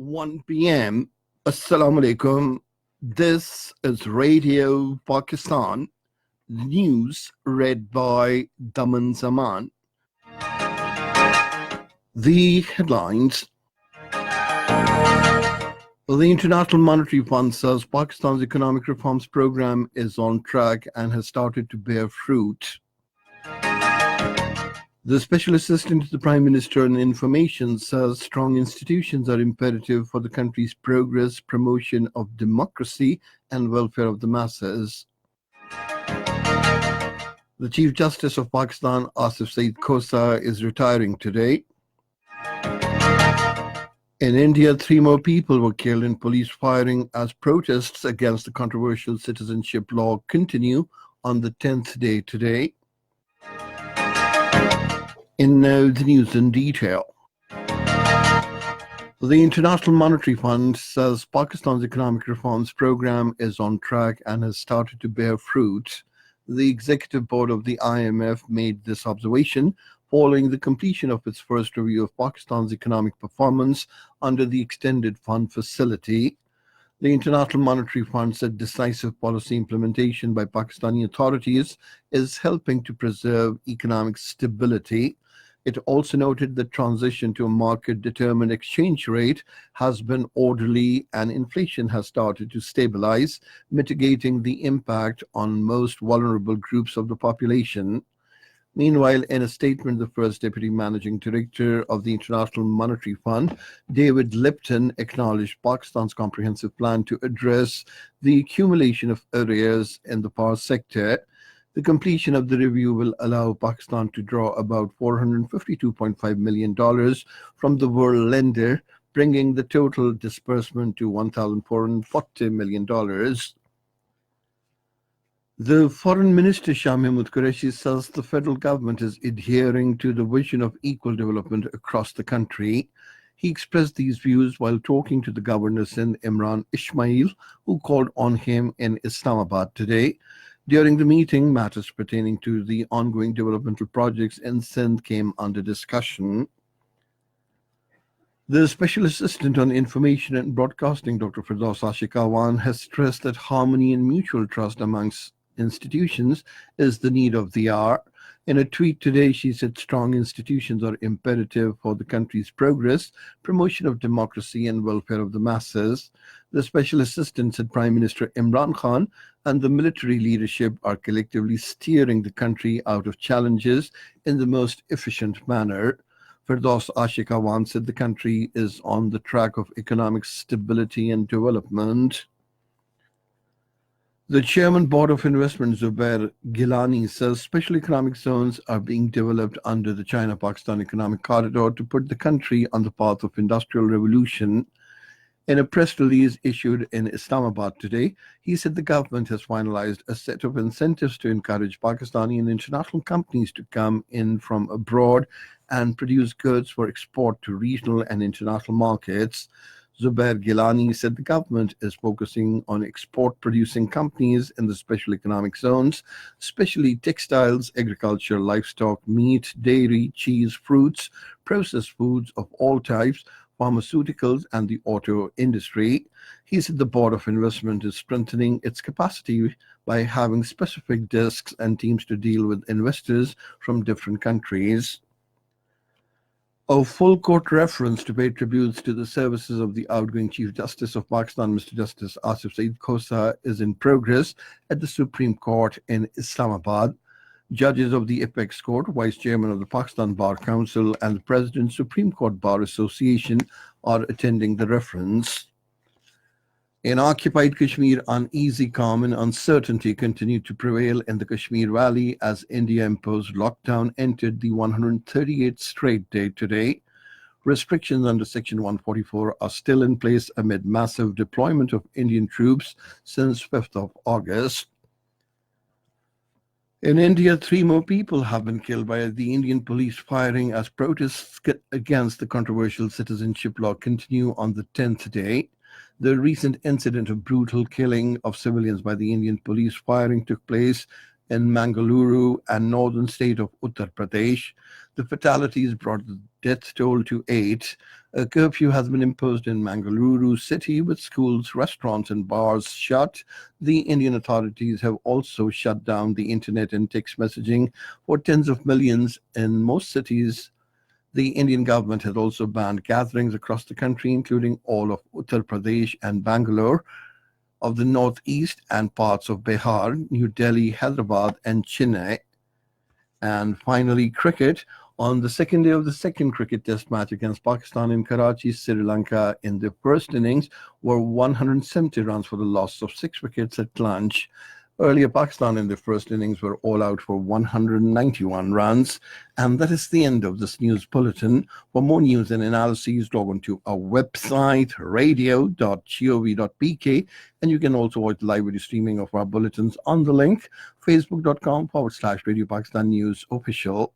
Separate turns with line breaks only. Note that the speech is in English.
1 p.m. Assalamu alaikum. This is Radio Pakistan. News read by Daman Zaman. The headlines. The International Monetary Fund says Pakistan's economic reforms program is on track and has started to bear fruit. The Special Assistant to the Prime Minister on Information says strong institutions are imperative for the country's progress, promotion of democracy, and welfare of the masses. The Chief Justice of Pakistan, Asif Saeed Khosa, is retiring today. In India, 3 more people were killed in police firing as protests against the controversial citizenship law continue on the 10th day today. In now the news in detail. The International Monetary Fund says Pakistan's economic reforms program is on track and has started to bear fruit. The executive board of the IMF made this observation following the completion of its first review of Pakistan's economic performance under the Extended Fund Facility. The International Monetary Fund said decisive policy implementation by Pakistani authorities is helping to preserve economic stability. It also noted the transition to a market-determined exchange rate has been orderly and inflation has started to stabilize, mitigating the impact on most vulnerable groups of the population. Meanwhile, in a statement, the first Deputy Managing Director of the International Monetary Fund, David Lipton, acknowledged Pakistan's comprehensive plan to address the accumulation of arrears in the power sector. The completion of the review will allow Pakistan to draw about $452.5 million from the world lender, bringing the total disbursement to $1,440 million. The Foreign Minister Shah Mahmood Qureshi says the federal government is adhering to the vision of equal development across the country. He expressed these views while talking to the Governor Sindh Imran Ismail, who called on him in Islamabad today. During the meeting, matters pertaining to the ongoing developmental projects in Sindh came under discussion. The Special Assistant on Information and Broadcasting, Dr. Firdaus Ashikawan, has stressed that harmony and mutual trust amongst institutions is the need of the hour. In a tweet today, she said strong institutions are imperative for the country's progress, promotion of democracy, and welfare of the masses. The Special Assistant said Prime Minister Imran Khan and the military leadership are collectively steering the country out of challenges in the most efficient manner. Firdaus Ashikawan said the country is on the track of economic stability and development. The Chairman Board of Investment, Zubair Gilani, says special economic zones are being developed under the China-Pakistan Economic Corridor to put the country on the path of industrial revolution. In a press release issued in Islamabad today, he said the government has finalized a set of incentives to encourage Pakistani and international companies to come in from abroad and produce goods for export to regional and international markets. Zubair Gilani said the government is focusing on export-producing companies in the special economic zones, especially textiles, agriculture, livestock, meat, dairy, cheese, fruits, processed foods of all types, pharmaceuticals, and the auto industry. He said the Board of Investment is strengthening its capacity by having specific desks and teams to deal with investors from different countries. A full court reference to pay tributes to the services of the outgoing Chief Justice of Pakistan, Mr. Justice Asif Saeed Khosa, is in progress at the Supreme Court in Islamabad. Judges of the Apex Court, Vice Chairman of the Pakistan Bar Council, and the President, Supreme Court Bar Association are attending the reference. In occupied Kashmir, uneasy calm and uncertainty continued to prevail in the Kashmir Valley as India-imposed lockdown entered the 138th straight day today. Restrictions under Section 144 are still in place amid massive deployment of Indian troops since 5th of August. In India, 3 more people have been killed by the Indian police firing as protests against the controversial citizenship law continue on the 10th day. The recent incident of brutal killing of civilians by the Indian police firing took place in Mangaluru and northern state of Uttar Pradesh. The fatalities brought the death toll to 8. A curfew has been imposed in Mangaluru city with schools, restaurants, and bars shut. The Indian authorities have also shut down the internet and text messaging for tens of millions in most cities. The Indian government has also banned gatherings across the country, including all of Uttar Pradesh and Bangalore, of the northeast and parts of Bihar, New Delhi, Hyderabad, and Chennai. And finally, cricket. On the second day of the second cricket test match against Pakistan in Karachi, Sri Lanka in the first innings were 170 runs for the loss of 6 wickets at lunch. Earlier, Pakistan in the first innings were all out for 191 runs. And that is the end of this news bulletin. For more news and analyses, log on to our website, radio.gov.pk. And you can also watch live video streaming of our bulletins on the link, facebook.com/Radio Pakistan News Official.